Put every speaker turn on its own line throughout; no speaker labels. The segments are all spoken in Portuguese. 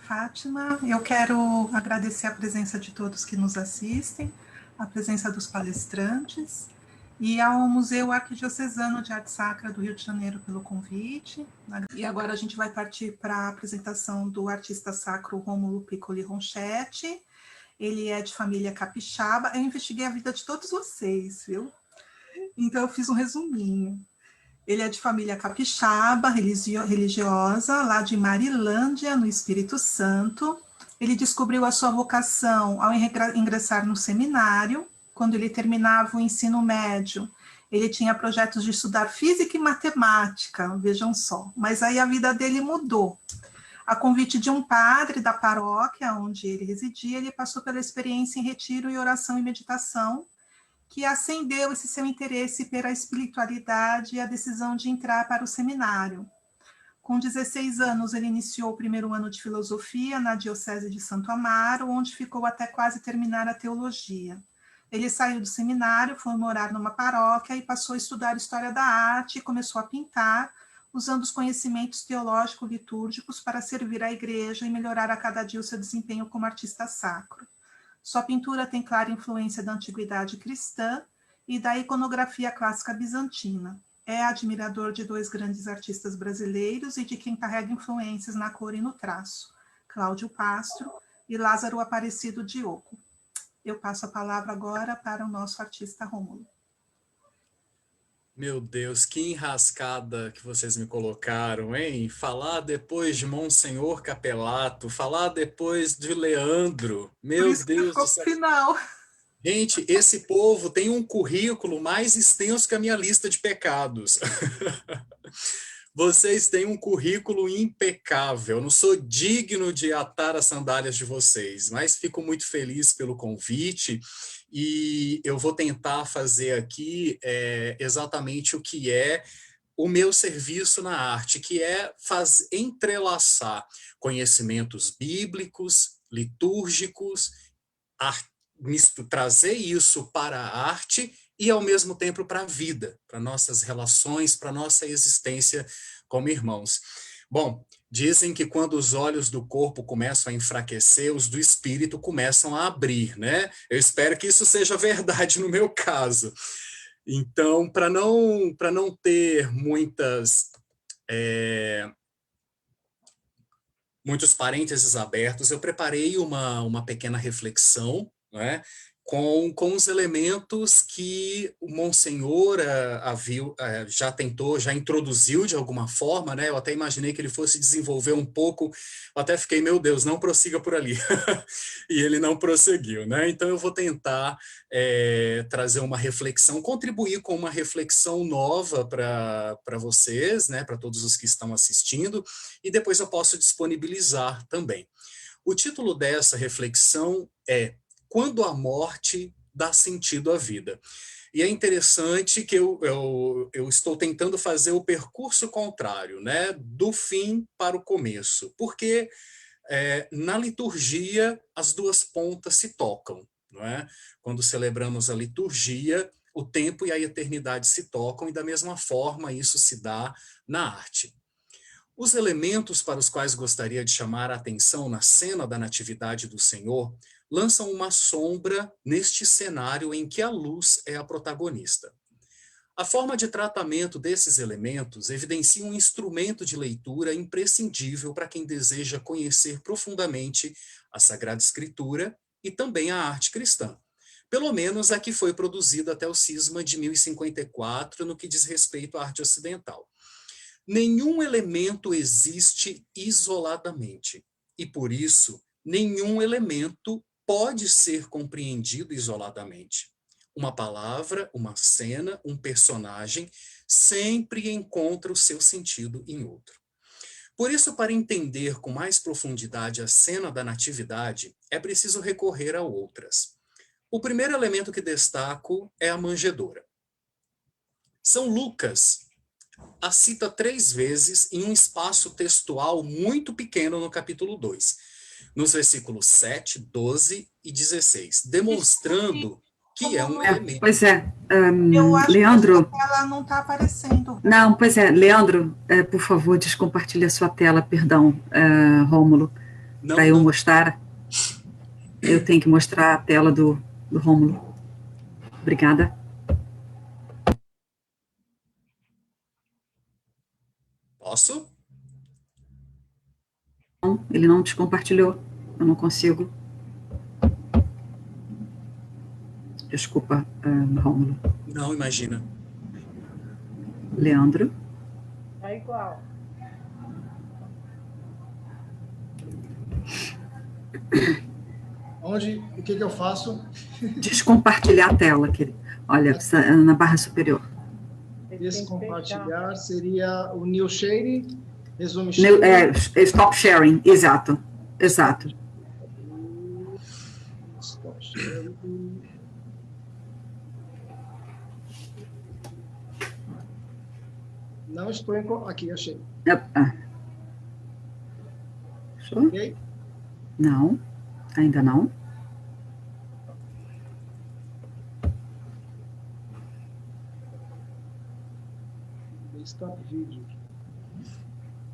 Fátima. Eu quero agradecer a presença de todos que nos assistem, a presença dos palestrantes e ao Museu Arquidiocesano de Arte Sacra do Rio de Janeiro pelo convite. E agora a gente vai partir para a apresentação do artista sacro Rômulo Piccoli Ronchetti. Ele é de família capixaba. Eu investiguei a vida de todos vocês, viu? Então eu fiz um resuminho. Ele é de família capixaba, religiosa, lá de Marilândia, no Espírito Santo. Ele descobriu a sua vocação ao ingressar no seminário. Quando ele terminava o ensino médio, ele tinha projetos de estudar física e matemática, vejam só. Mas aí a vida dele mudou. A convite de um padre da paróquia onde ele residia, ele passou pela experiência em retiro e oração e meditação, que acendeu esse seu interesse pela espiritualidade e a decisão de entrar para o seminário. Com 16 anos, ele iniciou o primeiro ano de filosofia na Diocese de Santo Amaro, onde ficou até quase terminar a teologia. Ele saiu do seminário, foi morar numa paróquia e passou a estudar história da arte e começou a pintar, usando os conhecimentos teológico-litúrgicos para servir à igreja e melhorar a cada dia o seu desempenho como artista sacro. Sua pintura tem clara influência da antiguidade cristã e da iconografia clássica bizantina. É admirador de dois grandes artistas brasileiros e de quem carrega influências na cor e no traço, Cláudio Castro e Lázaro Aparecido Diogo. Eu passo a palavra agora para o nosso artista Rômulo.
Meu Deus, que enrascada que vocês me colocaram, hein? Falar depois de Monsenhor Capelato, falar depois de Leandro. Meu Deus do céu.
Final.
Gente, esse povo tem um currículo mais extenso que a minha lista de pecados. Vocês têm um currículo impecável. Eu não sou digno de atar as sandálias de vocês, mas fico muito feliz pelo convite e eu vou tentar fazer aqui exatamente o que é o meu serviço na arte, que é entrelaçar conhecimentos bíblicos, litúrgicos, trazer isso para a arte e, ao mesmo tempo, para a vida, para nossas relações, para nossa existência como irmãos. Bom, dizem que quando os olhos do corpo começam a enfraquecer, os do espírito começam a abrir, né? Eu espero que isso seja verdade no meu caso. Então, para não ter muitos parênteses abertos, eu preparei uma pequena reflexão, né, com os elementos que o Monsenhor já introduziu de alguma forma, né? Eu até imaginei que ele fosse desenvolver um pouco, eu até fiquei, meu Deus, não prossiga por ali. E ele não prosseguiu, né? Então eu vou tentar trazer uma reflexão, contribuir com uma reflexão nova para vocês, né? Para todos os que estão assistindo, e depois eu posso disponibilizar também. O título dessa reflexão é Quando a morte dá sentido à vida. E é interessante que eu estou tentando fazer o percurso contrário, né? Do fim para o começo, porque na liturgia as duas pontas se tocam, não é? Quando celebramos a liturgia, o tempo e a eternidade se tocam, e da mesma forma isso se dá na arte. Os elementos para os quais gostaria de chamar a atenção na cena da Natividade do Senhor lançam uma sombra neste cenário em que a luz é a protagonista. A forma de tratamento desses elementos evidencia um instrumento de leitura imprescindível para quem deseja conhecer profundamente a Sagrada Escritura e também a arte cristã. Pelo menos a que foi produzida até o cisma de 1054, no que diz respeito à arte ocidental. Nenhum elemento existe isoladamente, e por isso, nenhum elemento pode ser compreendido isoladamente. Uma palavra, uma cena, um personagem sempre encontra o seu sentido em outro. Por isso, para entender com mais profundidade a cena da Natividade, é preciso recorrer a outras. O primeiro elemento que destaco é a manjedoura. São Lucas a cita 3 vezes em um espaço textual muito pequeno no capítulo 2, nos versículos 7, 12 e 16, demonstrando que é um elemento.
Pois é,
Eu acho
Leandro...
que ela não está aparecendo.
Não, pois é, Leandro, por favor, descompartilhe a sua tela, perdão, Rômulo.
Não,
para eu
não.
mostrar. Eu tenho que mostrar a tela do Rômulo. Obrigada.
Posso?
Não, ele não descompartilhou. Eu não consigo. Desculpa, Rômulo.
Não, imagina.
Leandro.
Tá igual.
O que eu faço?
Descompartilhar a tela, querido. Olha, na barra superior.
Descompartilhar seria o New Share, resume
Stop sharing, exato. Exato.
Stop sharing. Não estou aqui, achei.
Show?
Ok?
Não, ainda não.
Stop vídeo.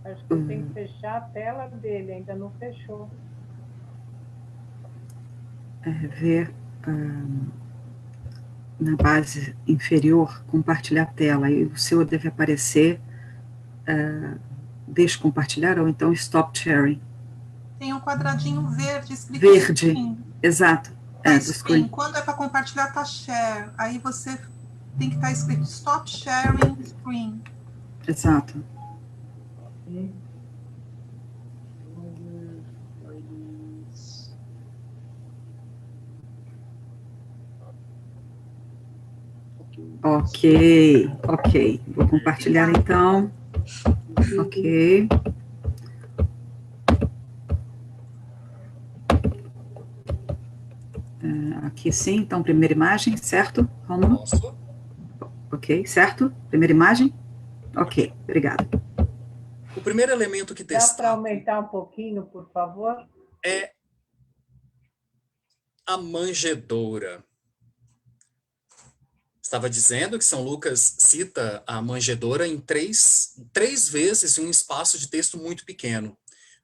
Acho que tem que fechar a tela dele, ainda não fechou.
Ver na base inferior, compartilhar a tela. E o seu deve aparecer descompartilhar ou então stop sharing.
Tem um quadradinho verde escrito
Verde,
screen.
exato.
Tá
Do screen.
Quando é para compartilhar, tá share. Aí você tem que estar escrito stop sharing screen.
Exato. Ok. Vou compartilhar então. Ok. Aqui sim, então, primeira imagem, certo, Romulo?
Posso?
Ok, certo? Primeira imagem? Ok, obrigada.
O primeiro elemento que
Dá para
destaco
aumentar um pouquinho, por favor?
é a manjedoura. Estava dizendo que São Lucas cita a manjedoura em três vezes em um espaço de texto muito pequeno.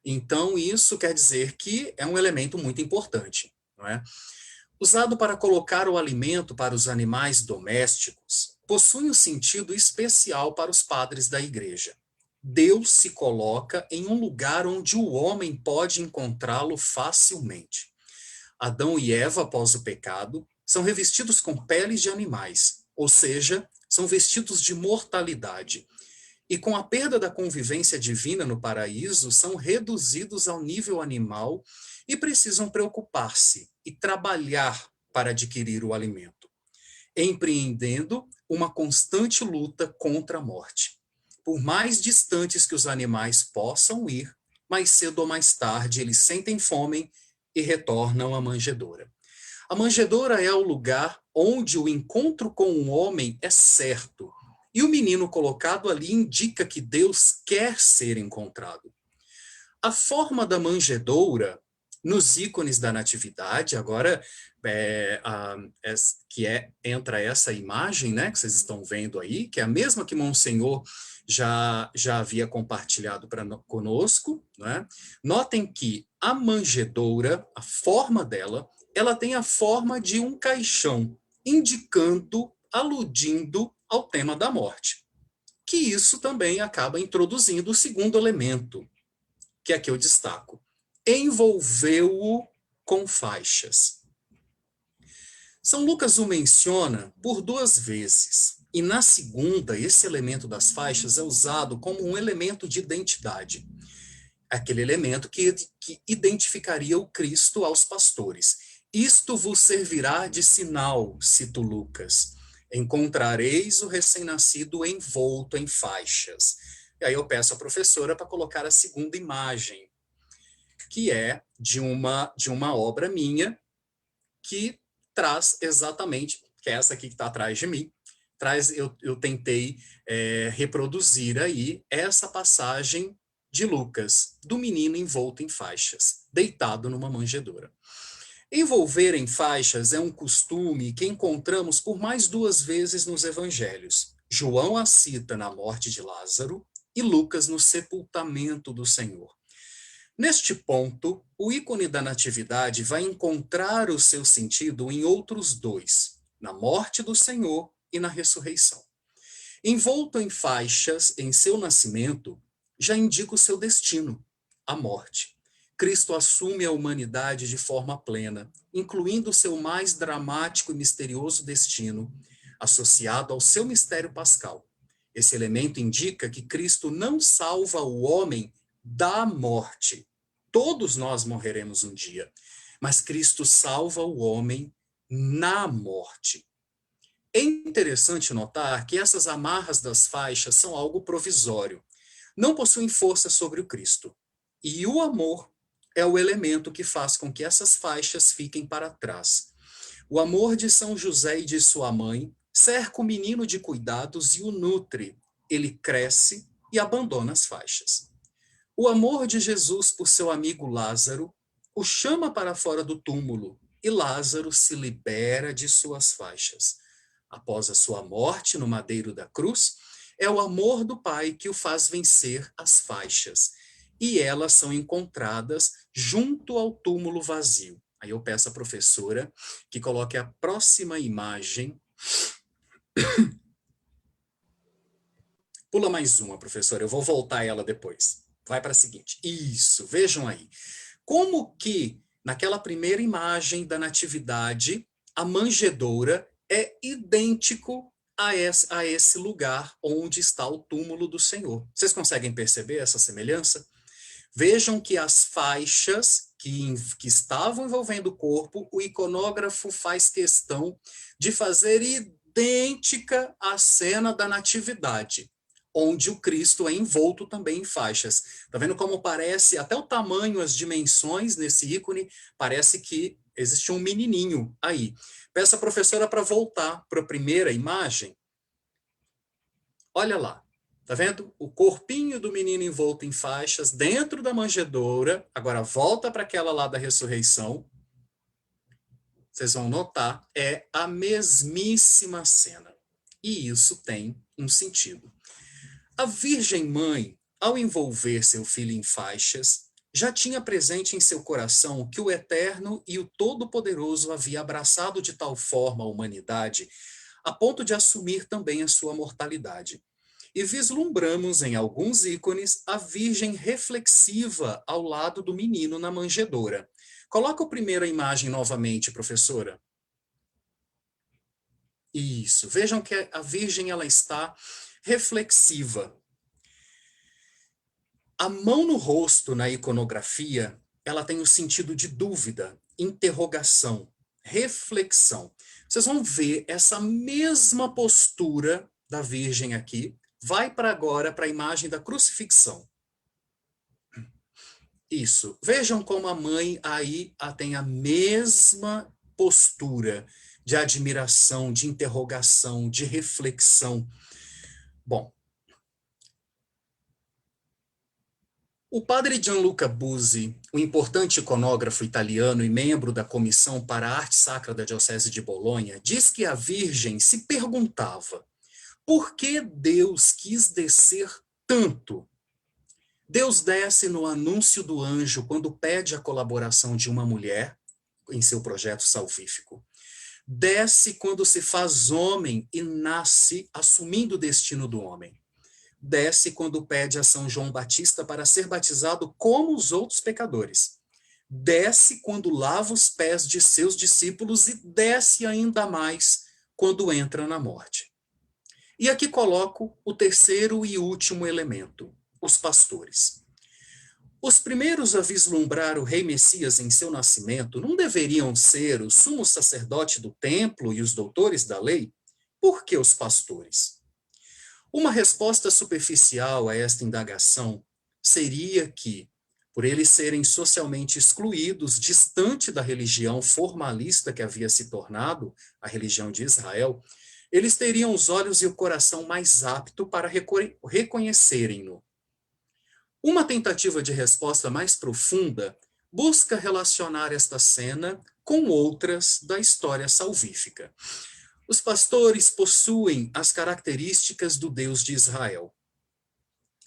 Então, isso quer dizer que é um elemento muito importante, não é? Usado para colocar o alimento para os animais domésticos, possui um sentido especial para os padres da igreja. Deus se coloca em um lugar onde o homem pode encontrá-lo facilmente. Adão e Eva, após o pecado, são revestidos com peles de animais, ou seja, são vestidos de mortalidade. E com a perda da convivência divina no paraíso, são reduzidos ao nível animal e precisam preocupar-se e trabalhar para adquirir o alimento, empreendendo uma constante luta contra a morte. Por mais distantes que os animais possam ir, mais cedo ou mais tarde eles sentem fome e retornam à manjedoura. A manjedoura é o lugar onde o encontro com o homem é certo, e o menino colocado ali indica que Deus quer ser encontrado. A forma da manjedoura, nos ícones da natividade, agora entra essa imagem, né, que vocês estão vendo aí, que é a mesma que Monsenhor já havia compartilhado conosco, né? Notem que a manjedoura, a forma dela, ela tem a forma de um caixão, indicando, aludindo ao tema da morte. Que isso também acaba introduzindo o segundo elemento, que aqui eu destaco. Envolveu-o com faixas. São Lucas o menciona por 2 vezes, e na segunda, esse elemento das faixas é usado como um elemento de identidade. Aquele elemento que identificaria o Cristo aos pastores. Isto vos servirá de sinal, cita Lucas. Encontrareis o recém-nascido envolto em faixas. E aí eu peço à professora para colocar a segunda imagem, que é de uma obra minha, que traz exatamente, que é essa aqui que está atrás de mim, eu tentei reproduzir aí essa passagem de Lucas, do menino envolto em faixas, deitado numa manjedoura. Envolver em faixas é um costume que encontramos por mais 2 vezes nos evangelhos. João a cita na morte de Lázaro e Lucas no sepultamento do Senhor. Neste ponto, o ícone da Natividade vai encontrar o seu sentido em outros dois, na morte do Senhor e na ressurreição. Envolto em faixas em seu nascimento, já indica o seu destino, a morte. Cristo assume a humanidade de forma plena, incluindo o seu mais dramático e misterioso destino, associado ao seu mistério pascal. Esse elemento indica que Cristo não salva o homem da morte. Todos nós morreremos um dia, mas Cristo salva o homem na morte. É interessante notar que essas amarras das faixas são algo provisório. Não possuem força sobre o Cristo. E o amor é o elemento que faz com que essas faixas fiquem para trás. O amor de São José e de sua mãe cerca o menino de cuidados e o nutre. Ele cresce e abandona as faixas. O amor de Jesus por seu amigo Lázaro o chama para fora do túmulo e Lázaro se libera de suas faixas. Após a sua morte no madeiro da cruz, é o amor do Pai que o faz vencer as faixas. E elas são encontradas junto ao túmulo vazio. Aí eu peço à professora que coloque a próxima imagem. Pula mais uma, professora, eu vou voltar a ela depois. Vai para a seguinte. Isso, vejam aí. Como que, naquela primeira imagem da Natividade, a manjedoura é idêntico a esse lugar onde está o túmulo do Senhor. Vocês conseguem perceber essa semelhança? Vejam que as faixas que estavam envolvendo o corpo, o iconógrafo faz questão de fazer idêntica à cena da Natividade, onde o Cristo é envolto também em faixas. Está vendo como parece, até o tamanho, as dimensões nesse ícone, parece que existe um menininho aí. Peço à professora para voltar para a primeira imagem. Olha lá. Tá vendo? O corpinho do menino envolto em faixas dentro da manjedoura. Agora volta para aquela lá da ressurreição. Vocês vão notar, é a mesmíssima cena. E isso tem um sentido. A Virgem Mãe, ao envolver seu filho em faixas, já tinha presente em seu coração que o Eterno e o Todo-Poderoso havia abraçado de tal forma a humanidade, a ponto de assumir também a sua mortalidade. E vislumbramos em alguns ícones a Virgem reflexiva ao lado do menino na manjedoura. Coloca a primeira imagem novamente, professora. Isso. Vejam que a Virgem ela está reflexiva. A mão no rosto na iconografia, ela tem o sentido de dúvida, interrogação, reflexão. Vocês vão ver essa mesma postura da Virgem aqui, vai para agora para a imagem da crucifixão. Isso. Vejam como a mãe aí tem a mesma postura de admiração, de interrogação, de reflexão. Bom, o padre Gianluca Buzzi, um importante iconógrafo italiano e membro da Comissão para a Arte Sacra da Diocese de Bolonha, diz que a Virgem se perguntava por que Deus quis descer tanto. Deus desce no anúncio do anjo quando pede a colaboração de uma mulher em seu projeto salvífico. Desce quando se faz homem e nasce assumindo o destino do homem. Desce quando pede a São João Batista para ser batizado como os outros pecadores. Desce quando lava os pés de seus discípulos e desce ainda mais quando entra na morte. E aqui coloco o terceiro e último elemento, os pastores. Os primeiros a vislumbrar o rei Messias em seu nascimento não deveriam ser o sumo sacerdote do templo e os doutores da lei? Por que os pastores? Uma resposta superficial a esta indagação seria que, por eles serem socialmente excluídos, distante da religião formalista que havia se tornado a religião de Israel, eles teriam os olhos e o coração mais apto para reconhecerem-no. Uma tentativa de resposta mais profunda busca relacionar esta cena com outras da história salvífica. Os pastores possuem as características do Deus de Israel.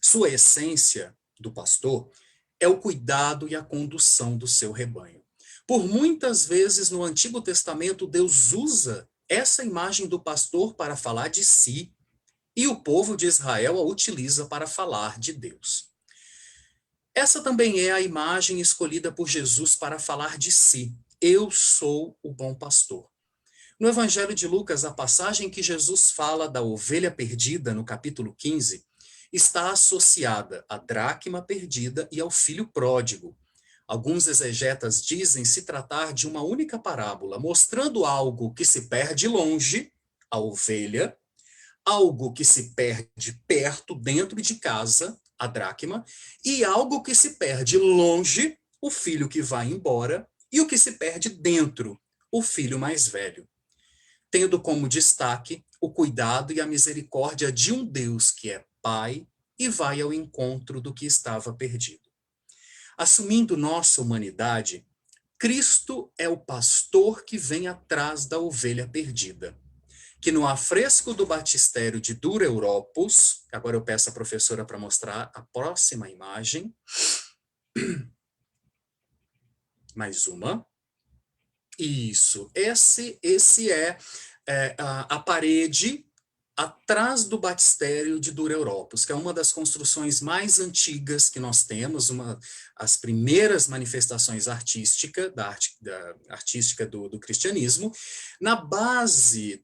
Sua essência, do pastor, é o cuidado e a condução do seu rebanho. Por muitas vezes no Antigo Testamento, Deus usa essa imagem do pastor para falar de si, e o povo de Israel a utiliza para falar de Deus. Essa também é a imagem escolhida por Jesus para falar de si. Eu sou o bom pastor. No Evangelho de Lucas, a passagem que Jesus fala da ovelha perdida, no capítulo 15, está associada à dracma perdida e ao filho pródigo. Alguns exegetas dizem se tratar de uma única parábola, mostrando algo que se perde longe, a ovelha, algo que se perde perto, dentro de casa, a dracma, e algo que se perde longe, o filho que vai embora, e o que se perde dentro, o filho mais velho. Tendo como destaque o cuidado e a misericórdia de um Deus que é Pai e vai ao encontro do que estava perdido. Assumindo nossa humanidade, Cristo é o pastor que vem atrás da ovelha perdida, que no afresco do batistério de Dura Europos, agora eu peço à professora para mostrar a próxima imagem, mais uma, isso, esse é a parede atrás do batistério de Dura Europos, que é uma das construções mais antigas que nós temos, as primeiras manifestações artísticas artística do cristianismo. Na base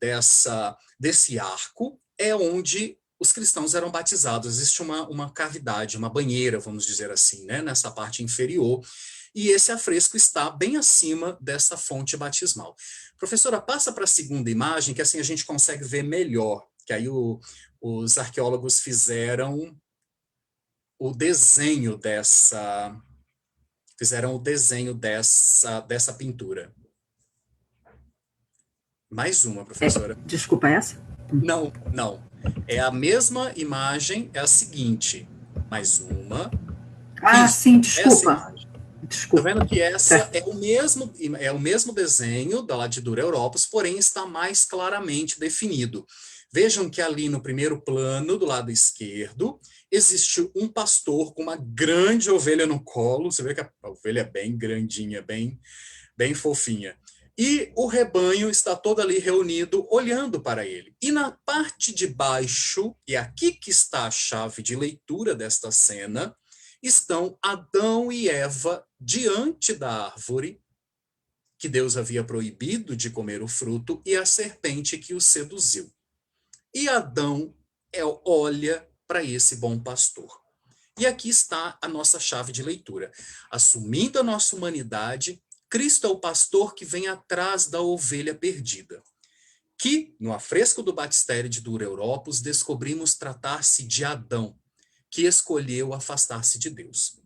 desse arco é onde os cristãos eram batizados. Existe uma cavidade, uma banheira, vamos dizer assim, né, nessa parte inferior, e esse afresco está bem acima dessa fonte batismal. Professora, passa para a segunda imagem, que assim a gente consegue ver melhor, que aí os arqueólogos fizeram o desenho dessa pintura. Mais uma, professora.
Desculpa, essa?
Não. É a mesma imagem, é a seguinte. Mais uma.
Ah,
Isso,
sim, desculpa.
Tá vendo que essa é o mesmo desenho da lá de Dura Europos, porém está mais claramente definido. Vejam que ali no primeiro plano, do lado esquerdo, existe um pastor com uma grande ovelha no colo. Você vê que a ovelha é bem grandinha, bem fofinha. E o rebanho está todo ali reunido, olhando para ele. E na parte de baixo, e aqui que está a chave de leitura desta cena, estão Adão e Eva diante da árvore que Deus havia proibido de comer o fruto e a serpente que o seduziu. E Adão olha para esse bom pastor. E aqui está a nossa chave de leitura. Assumindo a nossa humanidade, Cristo é o pastor que vem atrás da ovelha perdida, que, no afresco do batistério de Dura Europos, descobrimos tratar-se de Adão, que escolheu afastar-se de Deus.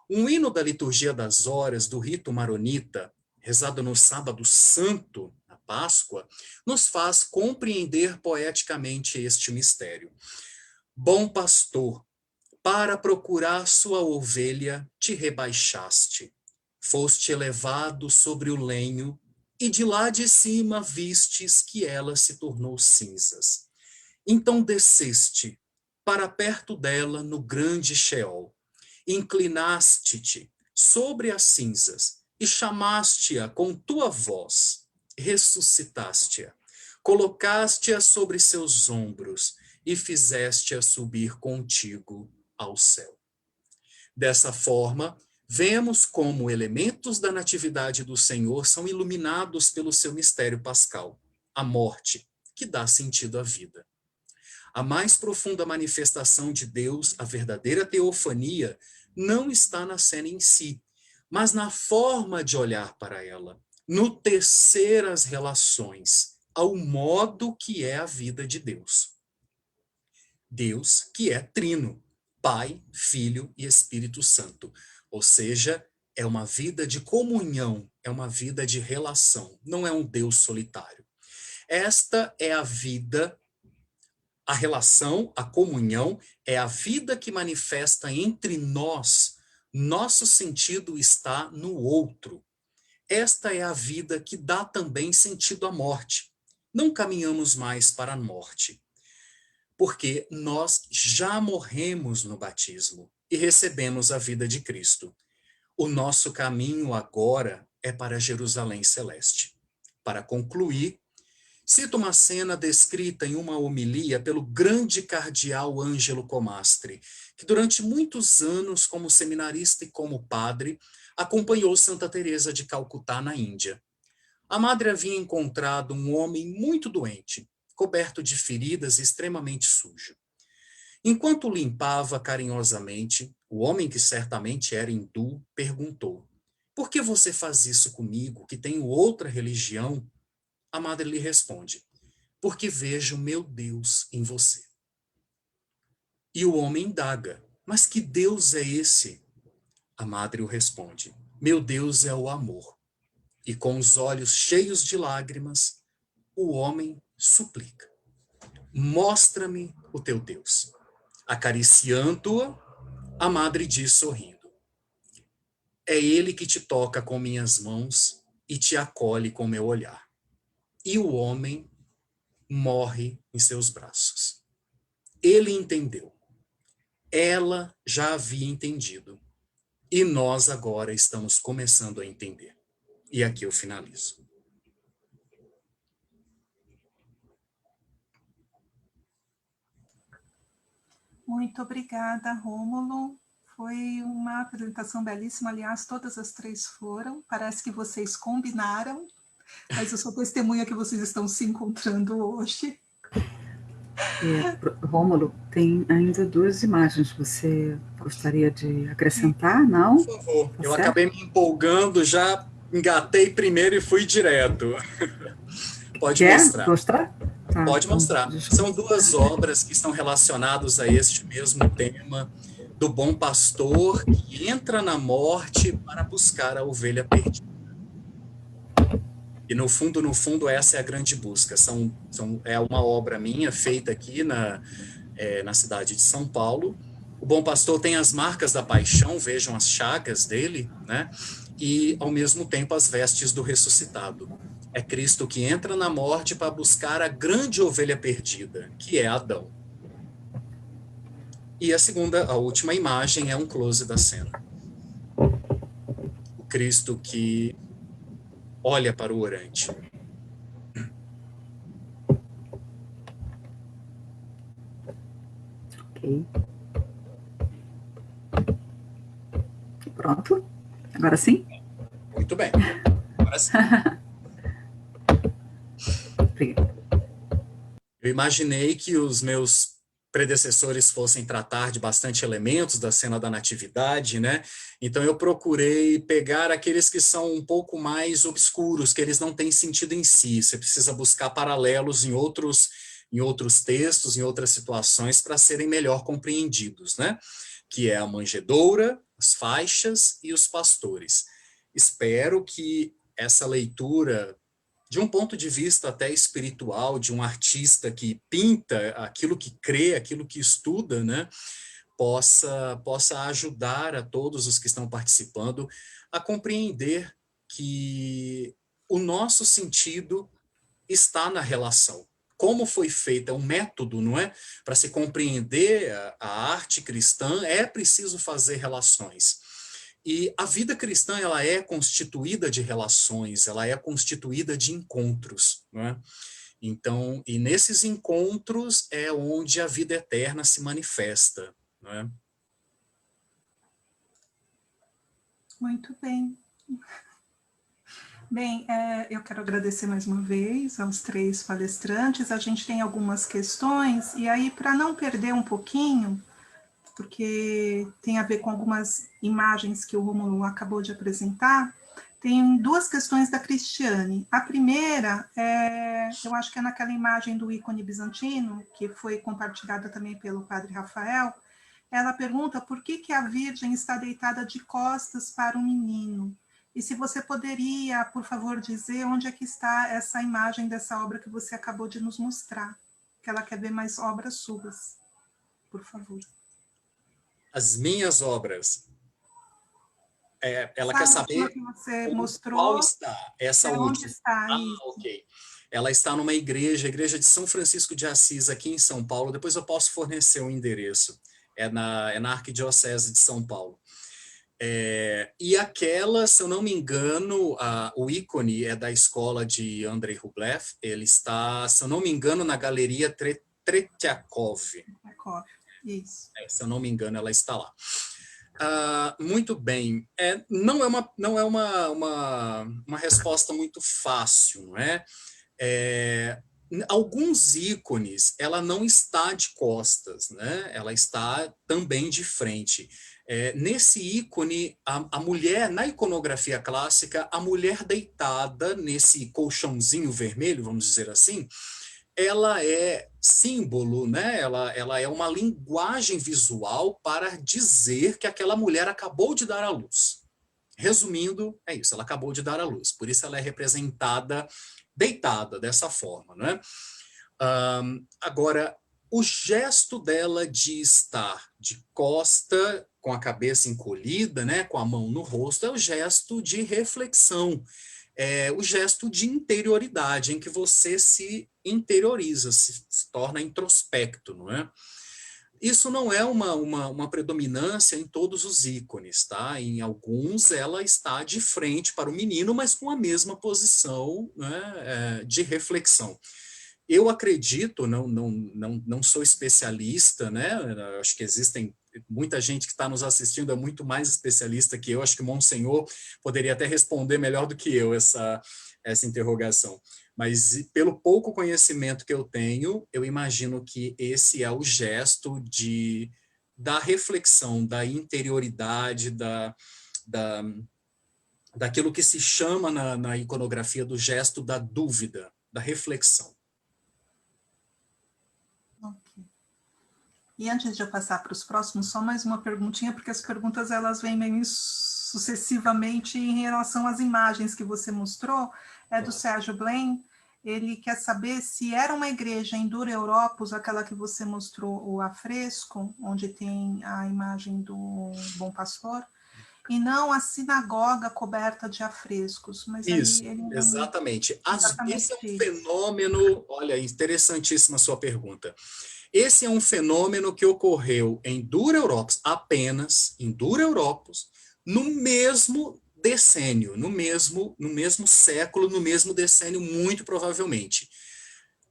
Um hino da liturgia das horas do rito maronita, rezado no sábado santo, na Páscoa, nos faz compreender poeticamente este mistério. Bom pastor, para procurar sua ovelha, te rebaixaste. Foste elevado sobre o lenho, e de lá de cima vistes que ela se tornou cinzas. Então desceste para perto dela no grande Sheol. Inclinaste-te sobre as cinzas e chamaste-a com tua voz. Ressuscitaste-a, colocaste-a sobre seus ombros e fizeste-a subir contigo ao céu. Dessa forma, vemos como elementos da natividade do Senhor são iluminados pelo seu mistério pascal, a morte, que dá sentido à vida. A mais profunda manifestação de Deus, a verdadeira teofania, não está na cena em si, mas na forma de olhar para ela, no tecer as relações, ao modo que é a vida de Deus. Deus que é trino, Pai, Filho e Espírito Santo. Ou seja, é uma vida de comunhão, é uma vida de relação, não é um Deus solitário. Esta é a vida, a relação, a comunhão, é a vida que manifesta entre nós. Nosso sentido está no outro. Esta é a vida que dá também sentido à morte. Não caminhamos mais para a morte, porque nós já morremos no batismo. e recebemos a vida de Cristo. O nosso caminho agora é para Jerusalém Celeste. Para concluir, cito uma cena descrita em uma homilia pelo grande cardeal Ângelo Comastri, que durante muitos anos, como seminarista e como padre, acompanhou Santa Teresa de Calcutá na Índia. A madre havia encontrado um homem muito doente, coberto de feridas e extremamente sujo. Enquanto o limpava carinhosamente, o homem, que certamente era hindu, perguntou: "Por que você faz isso comigo, que tenho outra religião?" A madre lhe responde: "Porque vejo meu Deus em você." E o homem indaga: "Mas que Deus é esse?" A madre o responde: "Meu Deus é o amor." E com os olhos cheios de lágrimas, o homem suplica: "Mostra-me o teu Deus." Acariciando-a, a madre diz sorrindo: "É ele que te toca com minhas mãos e te acolhe com meu olhar." E o homem morre em seus braços. Ele entendeu. Ela já havia entendido. E nós agora estamos começando a entender. E aqui eu finalizo.
Muito obrigada, Rômulo. Foi uma apresentação belíssima, aliás, todas as três foram. Parece que vocês combinaram, mas eu sou testemunha que vocês estão se encontrando hoje.
Rômulo, tem ainda 2 imagens. Você gostaria de acrescentar? Não?
Por favor,
Tá
eu
certo?
acabei me empolgando, já engatei primeiro e fui direto. Pode
Quer
mostrar.
mostrar? Tá,
Pode
então,
mostrar.
deixa eu...
São 2 obras que estão relacionadas a este mesmo tema do bom pastor que entra na morte para buscar a ovelha perdida. E no fundo, essa é a grande busca. É uma obra minha feita aqui na cidade de São Paulo. O bom pastor tem as marcas da paixão, vejam as chagas dele, né? E, ao mesmo tempo, as vestes do ressuscitado. É Cristo que entra na morte para buscar a grande ovelha perdida, que é Adão. E a última imagem é um close da cena. O Cristo que olha para o orante.
Ok. Pronto. Agora sim?
Muito bem. Agora sim.
Obrigada.
Eu imaginei que os meus predecessores fossem tratar de bastante elementos da cena da natividade, né? Então eu procurei pegar aqueles que são um pouco mais obscuros, que eles não têm sentido em si. Você precisa buscar paralelos em outros textos, em outras situações, para serem melhor compreendidos, né? Que é a manjedoura, as faixas e os pastores. Espero que essa leitura, de um ponto de vista até espiritual, de um artista que pinta aquilo que crê, aquilo que estuda, né, possa ajudar a todos os que estão participando a compreender que o nosso sentido está na relação. Como foi feita, é um método, não é? Para se compreender a arte cristã, é preciso fazer relações. E a vida cristã, ela é constituída de relações, ela é constituída de encontros, não é? Então, e nesses encontros é onde a vida eterna se manifesta, não é?
Muito bem. Bem, eu quero agradecer mais uma vez aos três palestrantes. A gente tem algumas questões, e aí, para não perder um pouquinho, porque tem a ver com algumas imagens que o Rômulo acabou de apresentar, tem 2 questões da Cristiane. A primeira, eu acho que é naquela imagem do ícone bizantino, que foi compartilhada também pelo padre Rafael. Ela pergunta por que a Virgem está deitada de costas para o menino. E se você poderia, por favor, dizer onde é que está essa imagem dessa obra que você acabou de nos mostrar, que ela quer ver mais obras suas, por favor.
As minhas obras, ela
Essa
quer
última
saber
que você
qual
mostrou,
está, essa
onde
última.
está
Ah,
isso?
ok. Ela está numa igreja, a igreja de São Francisco de Assis, aqui em São Paulo. Depois eu posso fornecer o endereço. é na Arquidiocese de São Paulo. E aquela, se eu não me engano, o ícone é da escola de Andrei Rublev, ele está, se eu não me engano, na Galeria Tretiakov.
Isso.
Se eu não me engano, ela está lá. Muito bem. Não é uma resposta muito fácil, não é? Alguns ícones, ela não está de costas, né? Ela está também de frente. Nesse ícone, a mulher, na iconografia clássica, a mulher deitada nesse colchãozinho vermelho, vamos dizer assim, ela é símbolo, né? Ela é uma linguagem visual para dizer que aquela mulher acabou de dar à luz. Resumindo, é isso, ela acabou de dar à luz. Por isso ela é representada deitada dessa forma, né? Agora, o gesto dela de estar de costa, com a cabeça encolhida, né, com a mão no rosto, é o gesto de reflexão, é o gesto de interioridade, em que você se interioriza, se torna introspecto, não é? Isso não é uma predominância em todos os ícones, tá? Em alguns ela está de frente para o menino, mas com a mesma posição, né, de reflexão. Eu acredito, não sou especialista, né? Acho que existem muita gente que está nos assistindo é muito mais especialista que eu. Acho que o Monsenhor poderia até responder melhor do que eu essa interrogação. Mas pelo pouco conhecimento que eu tenho, eu imagino que esse é o gesto da reflexão, da interioridade, daquilo que se chama na iconografia do gesto da dúvida, da reflexão.
Ok. E antes de eu passar para os próximos, só mais uma perguntinha, porque as perguntas elas vêm meio sucessivamente em relação às imagens que você mostrou. É do Sérgio Blaine. Ele quer saber se era uma igreja em Dura Europos, aquela que você mostrou, o afresco, onde tem a imagem do Bom Pastor, e não a sinagoga coberta de afrescos. Mas
isso,
aí ele
exatamente. Esse é um
isso.
fenômeno, olha, interessantíssima a sua pergunta. Esse é um fenômeno que ocorreu em Dura Europos, apenas em Dura Europos, no mesmo decênio, no mesmo século, no mesmo decênio, muito provavelmente.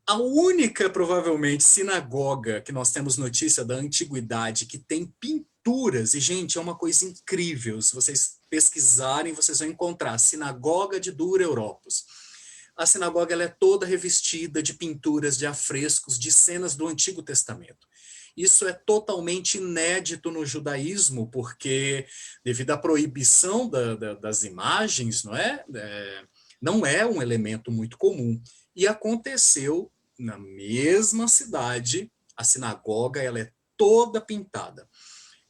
A única, provavelmente, sinagoga que nós temos notícia da antiguidade que tem pinturas, e, gente, é uma coisa incrível, se vocês pesquisarem, vocês vão encontrar a Sinagoga de Dura Europos. A sinagoga ela é toda revestida de pinturas, de afrescos, de cenas do Antigo Testamento. Isso é totalmente inédito no judaísmo, porque, devido à proibição das imagens, não é um elemento muito comum. E aconteceu na mesma cidade, a sinagoga ela é toda pintada.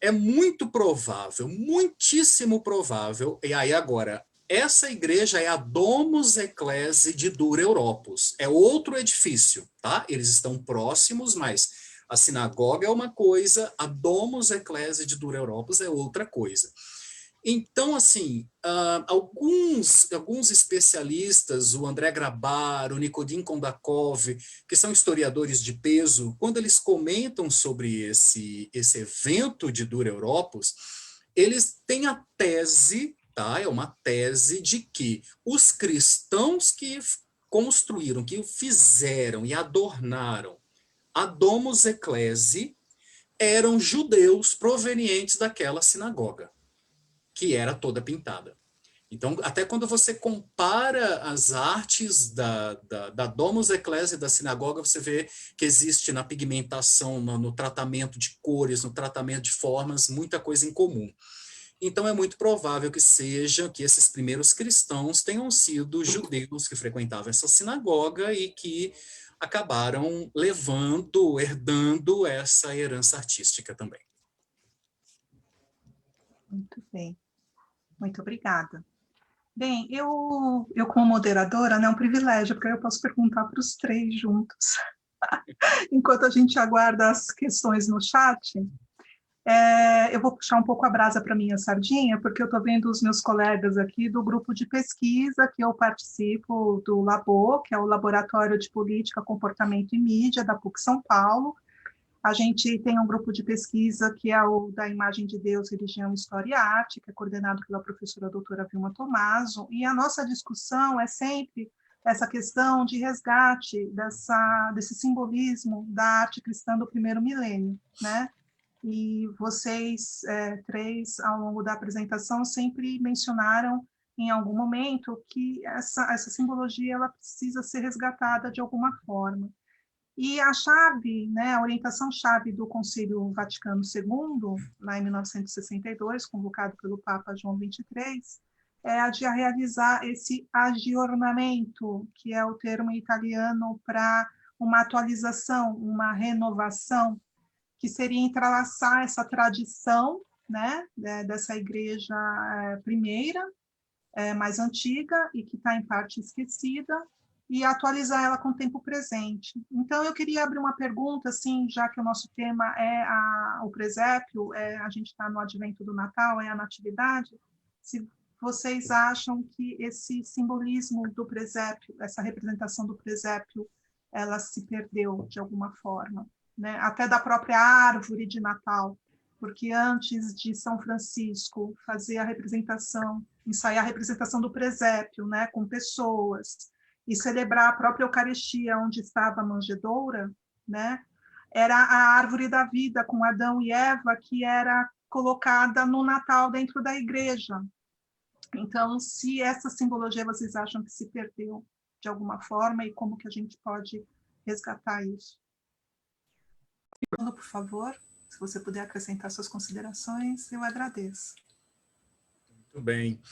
É muito provável, muitíssimo provável, e aí agora, essa igreja é a Domus Ecclesiae de Dura Europos, é outro edifício, tá? Eles estão próximos, mas a sinagoga é uma coisa, a Domus Ecclesiae de Dura Europos é outra coisa. Então, assim, alguns especialistas, o André Grabar, o Nikodem Kondakov, que são historiadores de peso, quando eles comentam sobre esse evento de Dura Europos, eles têm a tese, tá? É uma tese de que os cristãos que construíram, que fizeram e adornaram a Domus Ecclesiae eram judeus provenientes daquela sinagoga, que era toda pintada. Então, até quando você compara as artes da Domus Ecclesiae da sinagoga, você vê que existe na pigmentação, no tratamento de cores, no tratamento de formas, muita coisa em comum. Então, é muito provável que esses primeiros cristãos tenham sido judeus que frequentavam essa sinagoga e que acabaram herdando essa herança artística também.
Muito bem. Muito obrigada. Bem, eu como moderadora, né, é um privilégio, porque eu posso perguntar para os três juntos. Enquanto a gente aguarda as questões no chat, eu vou puxar um pouco a brasa para minha sardinha, porque eu estou vendo os meus colegas aqui do grupo de pesquisa que eu participo do LABO, que é o Laboratório de Política, Comportamento e Mídia da PUC São Paulo. A gente tem um grupo de pesquisa que é o da Imagem de Deus, Religião, História e Arte, que é coordenado pela professora doutora Vilma Tomaso, e a nossa discussão é sempre essa questão de resgate desse simbolismo da arte cristã do primeiro milênio, né? E vocês três, ao longo da apresentação, sempre mencionaram em algum momento que essa simbologia ela precisa ser resgatada de alguma forma. E a chave, né, a orientação-chave do Concílio Vaticano II, lá em 1962, convocado pelo Papa João XXIII, é a de realizar esse aggiornamento, que é o termo italiano para uma atualização, uma renovação, que seria entrelaçar essa tradição, né, dessa igreja primeira, mais antiga e que está em parte esquecida, e atualizar ela com o tempo presente. Então, eu queria abrir uma pergunta, assim, já que o nosso tema é o presépio, a gente está no advento do Natal, é a natividade, se vocês acham que esse simbolismo do presépio, essa representação do presépio, ela se perdeu de alguma forma, né? Até da própria árvore de Natal, porque antes de São Francisco fazer a representação, ensaiar a representação do presépio, né, com pessoas, e celebrar a própria Eucaristia, onde estava a manjedoura, né, era a árvore da vida com Adão e Eva, que era colocada no Natal dentro da igreja. Então, se essa simbologia vocês acham que se perdeu de alguma forma, e como que a gente pode resgatar isso? Por favor, se você puder acrescentar suas considerações, eu agradeço.
Muito bem.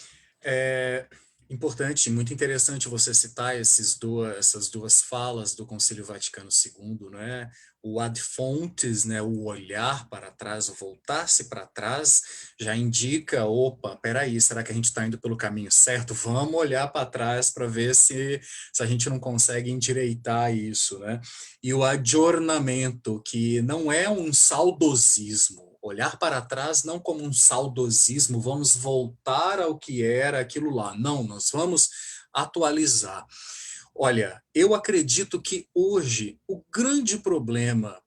Importante, muito interessante você citar essas duas falas do Concílio Vaticano II, né? O ad fontes, né? O olhar para trás, o voltar-se para trás, já indica, opa, peraí, será que a gente está indo pelo caminho certo? Vamos olhar para trás para ver se a gente não consegue endireitar isso, né? E o aggiornamento, que não é um saudosismo, olhar para trás não como um saudosismo, vamos voltar ao que era aquilo lá. Não, nós vamos atualizar. Olha, eu acredito que hoje o grande problema,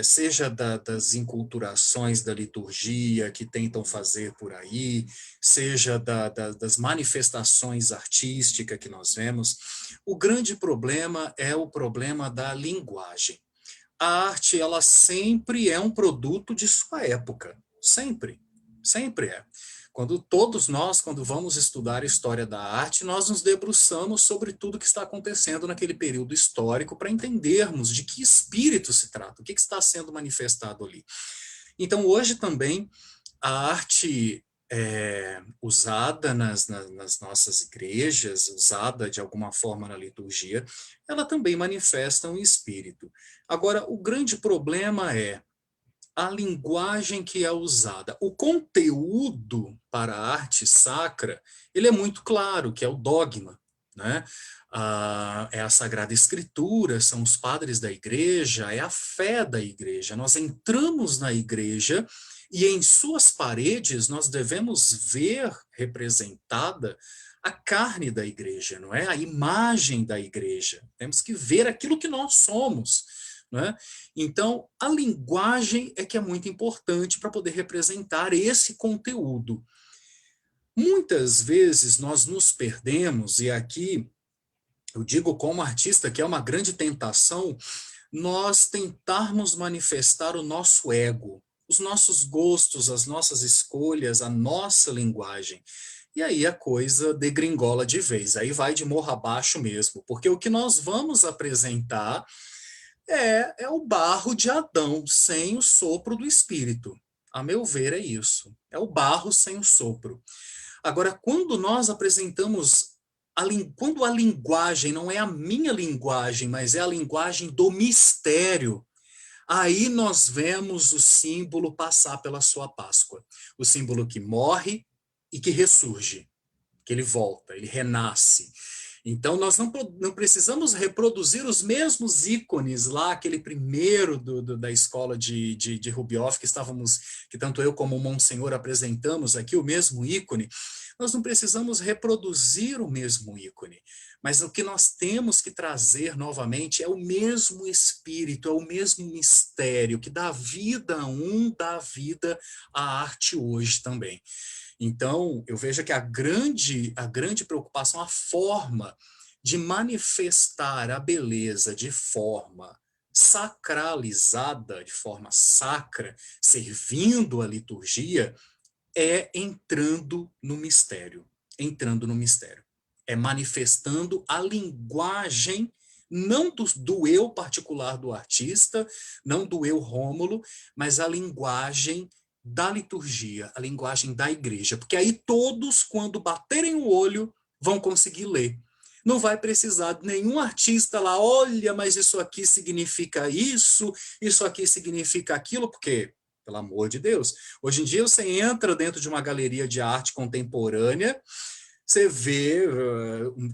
seja das enculturações da liturgia que tentam fazer por aí, seja das manifestações artísticas que nós vemos, o grande problema é o problema da linguagem. A arte, ela sempre é um produto de sua época, sempre é. Todos nós, quando vamos estudar a história da arte, nós nos debruçamos sobre tudo que está acontecendo naquele período histórico para entendermos de que espírito se trata, o que está sendo manifestado ali. Então, hoje também, a arte usada nas nossas igrejas, usada de alguma forma na liturgia, ela também manifesta um espírito. Agora, o grande problema é a linguagem que é usada. O conteúdo para a arte sacra, ele é muito claro, que é o dogma, né? É a Sagrada Escritura, são os padres da igreja, é a fé da igreja. Nós entramos na igreja e em suas paredes nós devemos ver representada a carne da igreja, não é? A imagem da igreja. Temos que ver aquilo que nós somos, né? Então, a linguagem é que é muito importante para poder representar esse conteúdo. Muitas vezes nós nos perdemos, e aqui eu digo como artista que é uma grande tentação, nós tentarmos manifestar o nosso ego, os nossos gostos, as nossas escolhas, a nossa linguagem. E aí a coisa degringola de vez, aí vai de morro abaixo mesmo, porque o que nós vamos apresentar é o barro de Adão sem o sopro do Espírito. A meu ver, é isso. É o barro sem o sopro. Agora, quando nós apresentamos, quando a linguagem não é a minha linguagem, mas é a linguagem do mistério, aí nós vemos o símbolo passar pela sua Páscoa. O símbolo que morre e que ressurge, que ele volta, ele renasce. Então, nós não precisamos reproduzir os mesmos ícones lá, aquele primeiro da escola de Rubbioff, que tanto eu como o Monsenhor apresentamos aqui, o mesmo ícone. Nós não precisamos reproduzir o mesmo ícone, mas o que nós temos que trazer novamente é o mesmo espírito, é o mesmo mistério que dá vida a um, dá vida à arte hoje também. Então, eu vejo que a grande preocupação, a forma de manifestar a beleza de forma sacralizada, de forma sacra, servindo a liturgia, é entrando no mistério. Entrando no mistério. É manifestando a linguagem, não do eu particular do artista, não do eu Rômulo, mas a linguagem da liturgia, a linguagem da igreja. Porque aí todos, quando baterem o olho, vão conseguir ler. Não vai precisar de nenhum artista lá, olha, mas isso aqui significa isso aqui significa aquilo, porque, pelo amor de Deus, hoje em dia você entra dentro de uma galeria de arte contemporânea, você vê,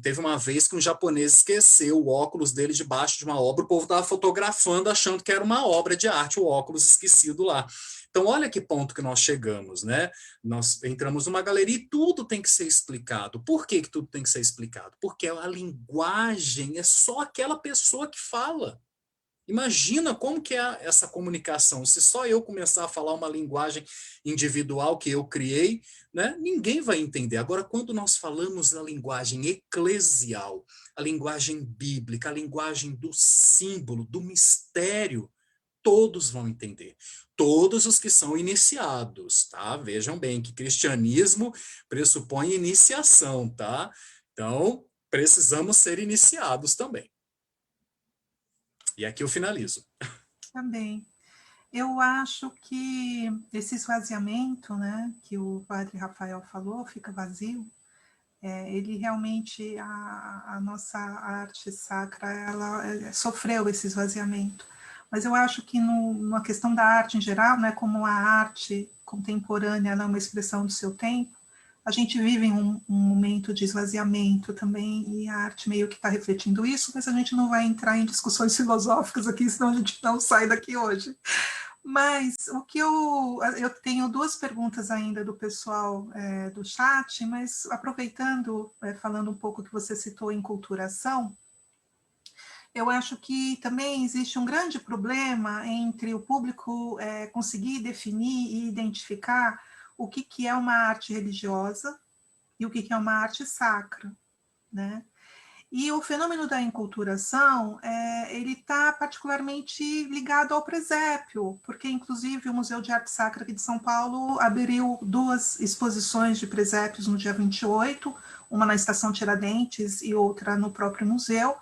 teve uma vez que um japonês esqueceu o óculos dele debaixo de uma obra, o povo estava fotografando achando que era uma obra de arte, o óculos esquecido lá. Então, olha que ponto que nós chegamos, né? Nós entramos numa galeria e tudo tem que ser explicado. Por que tudo tem que ser explicado? Porque a linguagem é só aquela pessoa que fala. Imagina como que é essa comunicação. Se só eu começar a falar uma linguagem individual que eu criei, né, ninguém vai entender. Agora, quando nós falamos a linguagem eclesial, a linguagem bíblica, a linguagem do símbolo, do mistério, todos vão entender. Todos os que são iniciados, tá? Vejam bem que cristianismo pressupõe iniciação, tá? Então, precisamos ser iniciados também. E aqui eu finalizo.
Também. Eu acho que esse esvaziamento, né, que o padre Rafael falou, fica vazio, ele realmente, a nossa arte sacra, ela sofreu esse esvaziamento. Mas eu acho que na questão da arte em geral, né, como a arte contemporânea ela é uma expressão do seu tempo, a gente vive um momento de esvaziamento também, e a arte meio que está refletindo isso, mas a gente não vai entrar em discussões filosóficas aqui, senão a gente não sai daqui hoje. Mas o que eu tenho duas perguntas ainda do pessoal do chat, mas aproveitando, falando um pouco que você citou em enculturação, eu acho que também existe um grande problema entre o público conseguir definir e identificar o que é uma arte religiosa e o que é uma arte sacra, né? E o fenômeno da enculturação, ele está particularmente ligado ao presépio, porque, inclusive, o Museu de Arte Sacra aqui de São Paulo abriu 2 exposições de presépios no dia 28, uma na Estação Tiradentes e outra no próprio museu,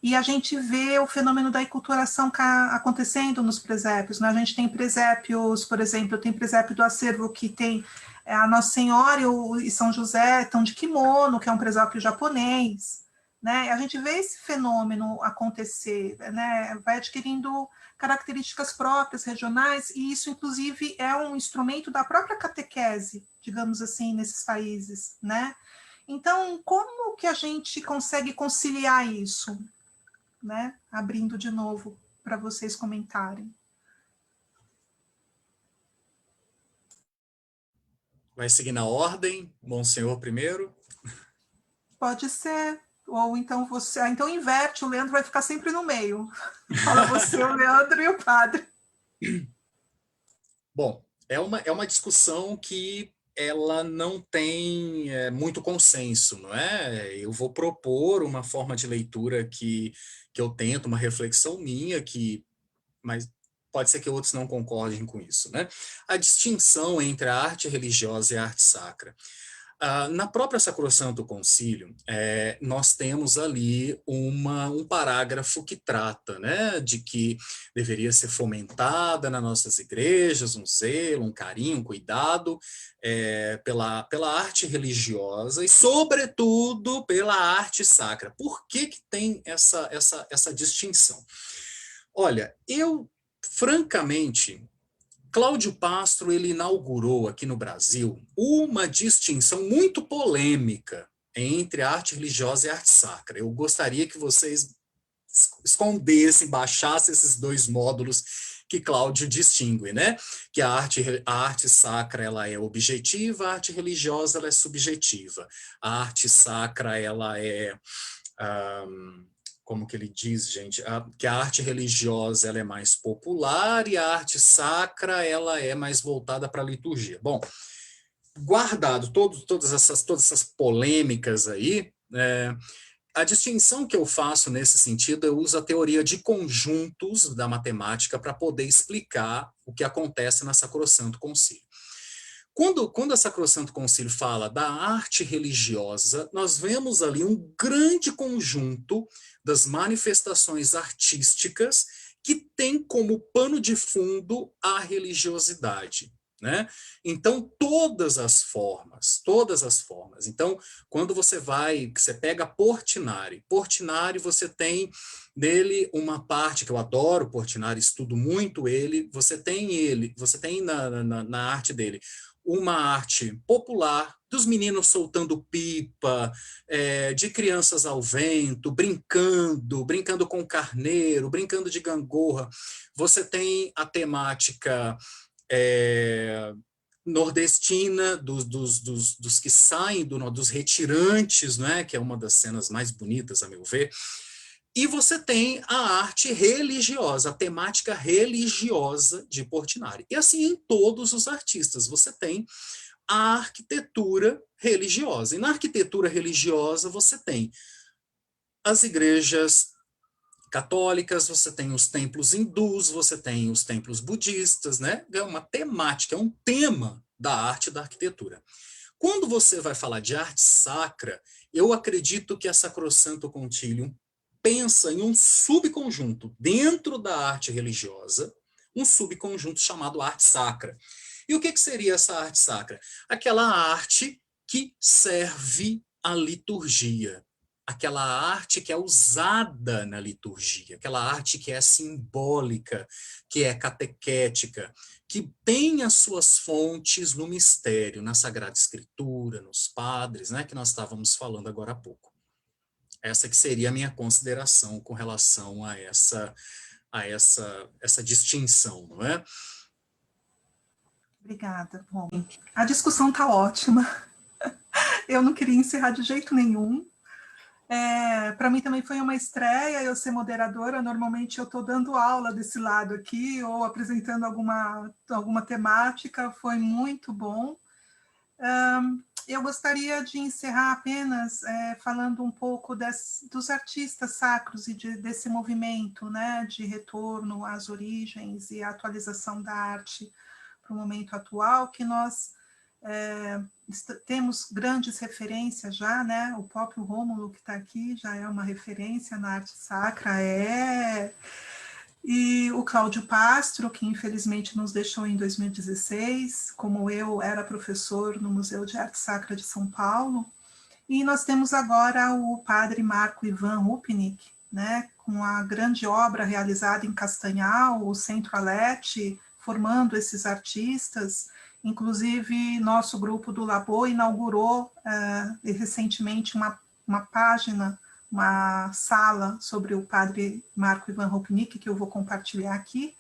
e a gente vê o fenômeno da enculturação acontecendo nos presépios, né? A gente tem presépios, por exemplo, tem presépio do acervo que tem a Nossa Senhora e São José estão de kimono, que é um presépio japonês, né? A gente vê esse fenômeno acontecer, né? Vai adquirindo características próprias, regionais, e isso, inclusive, é um instrumento da própria catequese, digamos assim, nesses países, né? Então, como que a gente consegue conciliar isso? Né? Abrindo de novo para vocês comentarem.
Vai seguir na ordem, Monsenhor primeiro?
Pode ser, ou então você, então inverte, o Leandro vai ficar sempre no meio. Fala você, o Leandro e o padre.
Bom, é uma discussão que ela não tem muito consenso, não é? Eu vou propor uma forma de leitura que eu tento, uma reflexão minha, mas pode ser que outros não concordem com isso, né? A distinção entre a arte religiosa e a arte sacra. Na própria Sacrosanto Concílio, nós temos ali um parágrafo que trata, né, de que deveria ser fomentada nas nossas igrejas um zelo, um carinho, um cuidado pela arte religiosa e, sobretudo, pela arte sacra. Por que tem essa distinção? Olha, francamente, Cláudio Pastro ele inaugurou aqui no Brasil uma distinção muito polêmica entre arte religiosa e arte sacra. Eu gostaria que vocês escondessem, baixassem esses 2 módulos que Cláudio distingue, né? Que a arte sacra ela é objetiva, a arte religiosa ela é subjetiva. A arte sacra ela é como que ele diz, gente, que a arte religiosa ela é mais popular e a arte sacra ela é mais voltada para a liturgia. Bom, guardado todas essas polêmicas aí, a distinção que eu faço nesse sentido, eu uso a teoria de conjuntos da matemática para poder explicar o que acontece na Sacrosanto Concílio. Quando a Sacrosanto Concílio fala da arte religiosa, nós vemos ali um grande conjunto das manifestações artísticas que tem como pano de fundo a religiosidade. Né? Então, todas as formas. Então, quando você pega Portinari, você tem nele uma parte que eu adoro, Portinari, estudo muito ele, você tem na arte dele uma arte popular, dos meninos soltando pipa, de crianças ao vento, brincando com carneiro, brincando de gangorra. Você tem a temática nordestina, dos que saem, dos retirantes, né, que é uma das cenas mais bonitas, a meu ver. E você tem a arte religiosa, a temática religiosa de Portinari. E assim em todos os artistas, você tem a arquitetura religiosa. E na arquitetura religiosa você tem as igrejas católicas, você tem os templos hindus, você tem os templos budistas, né? É uma temática, é um tema da arte e da arquitetura. Quando você vai falar de arte sacra, eu acredito que a Sacrosanto Concilium pensa em um subconjunto dentro da arte religiosa, um subconjunto chamado arte sacra. E o que seria essa arte sacra? Aquela arte que serve à liturgia, aquela arte que é usada na liturgia, aquela arte que é simbólica, que é catequética, que tem as suas fontes no mistério, na Sagrada Escritura, nos padres, né, que nós estávamos falando agora há pouco. Essa que seria a minha consideração com relação a essa distinção, não é?
Obrigada. Bom, a discussão está ótima. Eu não queria encerrar de jeito nenhum. Para mim também foi uma estreia eu ser moderadora. Normalmente eu estou dando aula desse lado aqui ou apresentando alguma temática. Foi muito bom. Eu gostaria de encerrar apenas falando um pouco dos artistas sacros e desse movimento, né, de retorno às origens e atualização da arte para o momento atual, que nós temos grandes referências já, né? O próprio Rômulo que está aqui já é uma referência na arte sacra, e o Cláudio Pastro, que infelizmente nos deixou em 2016, como eu era professor no Museu de Arte Sacra de São Paulo, e nós temos agora o padre Marco Ivan Rupnik, né, com a grande obra realizada em Castanhal, o Centro Alete, formando esses artistas. Inclusive, nosso grupo do Labor inaugurou recentemente uma página, uma sala sobre o padre Marco Ivan Rupnik, que eu vou compartilhar aqui.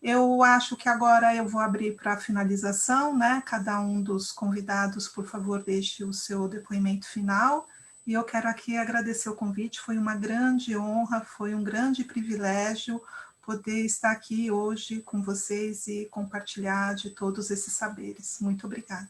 Eu acho que agora eu vou abrir para a finalização, né? Cada um dos convidados, por favor, deixe o seu depoimento final. E eu quero aqui agradecer o convite, foi uma grande honra, foi um grande privilégio poder estar aqui hoje com vocês e compartilhar de todos esses saberes. Muito obrigada.